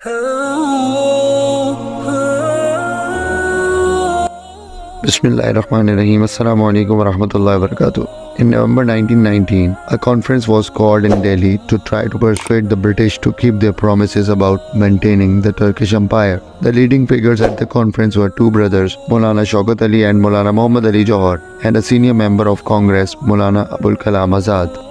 Bismillahirrahmanirrahim. Assalamu alaikum wa rahmatullahi wa barakatuh. In November 1919, a conference was called in Delhi to try to persuade the British to keep their promises about maintaining the Turkish Empire. The leading figures at the conference were two brothers, Maulana Shaukat Ali and Maulana Muhammad Ali Johar, and a senior member of Congress, Maulana Abul Kalam Azad.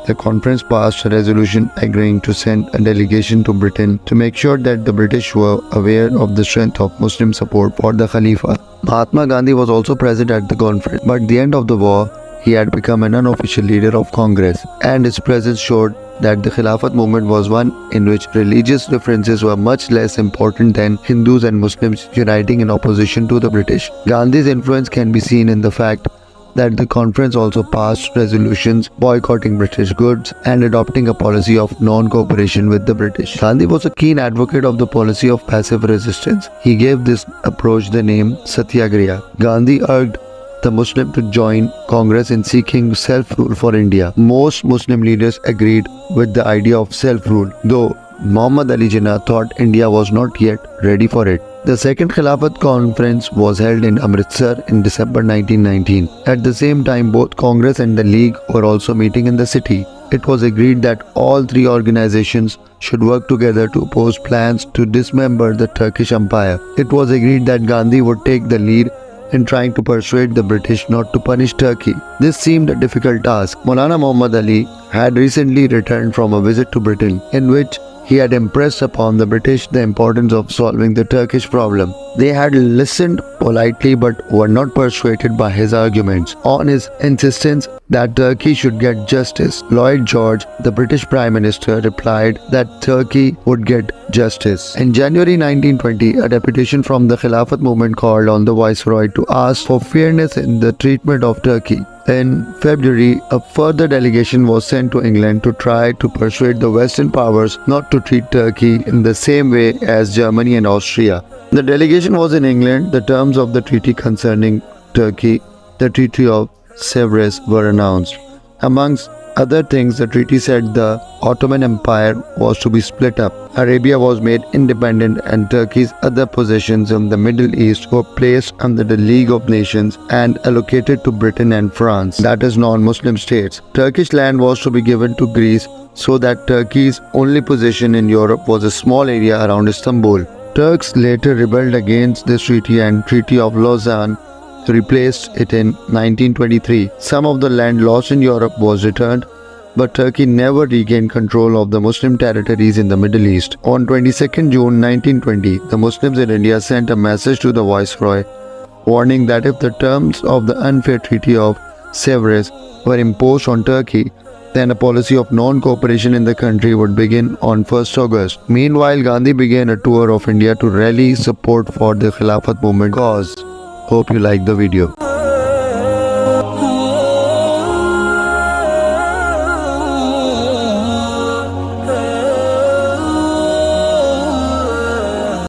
The conference passed a resolution agreeing to send a delegation to Britain to make sure that the British were aware of the strength of Muslim support for the Khilafat. Mahatma Gandhi was also present at the conference, but at the end of the war, he had become an unofficial leader of Congress, and his presence showed that the Khilafat movement was one in which religious differences were much less important than Hindus and Muslims uniting in opposition to the British. Gandhi's influence can be seen in the fact that the conference also passed resolutions boycotting British goods and adopting a policy of non-cooperation with the British. Gandhi was a keen advocate of the policy of passive resistance. He gave this approach the name Satyagraha. Gandhi urged the Muslim to join Congress in seeking self-rule for India. Most Muslim leaders agreed with the idea of self-rule, though Muhammad Ali Jinnah thought India was not yet ready for it. The second Khilafat conference was held in Amritsar in December 1919. At the same time, both Congress and the League were also meeting in the city. It was agreed that all three organizations should work together to oppose plans to dismember the Turkish Empire. It was agreed that Gandhi would take the lead in trying to persuade the British not to punish Turkey. This seemed a difficult task. Maulana Muhammad Ali had recently returned from a visit to Britain, in which he had impressed upon the British the importance of solving the Turkish problem. They had listened politely but were not persuaded by his arguments. On his insistence that Turkey should get justice, Lloyd George, the British Prime Minister, replied that Turkey would get justice. In January 1920, a deputation from the Khilafat movement called on the Viceroy to ask for fairness in the treatment of Turkey. In February, a further delegation was sent to England to try to persuade the Western powers not to treat Turkey in the same way as Germany and Austria. The delegation was in England. The terms of the treaty concerning Turkey, the Treaty of Sevres, were announced. Amongst other things, the treaty said the Ottoman Empire was to be split up. Arabia was made independent and Turkey's other possessions in the Middle East were placed under the League of Nations and allocated to Britain and France, that is non-Muslim states. Turkish land was to be given to Greece, so that Turkey's only possession in Europe was a small area around Istanbul. Turks later rebelled against this treaty and Treaty of Lausanne replaced it in 1923. Some of the land lost in Europe was returned, but Turkey never regained control of the Muslim territories in the Middle East. On 22nd June 1920, the Muslims in India sent a message to the Viceroy, warning that if the terms of the unfair Treaty of Sevres were imposed on Turkey, then a policy of non-cooperation in the country would begin on 1st August. Meanwhile, Gandhi began a tour of India to rally support for the Khilafat movement cause. Hope you like the video.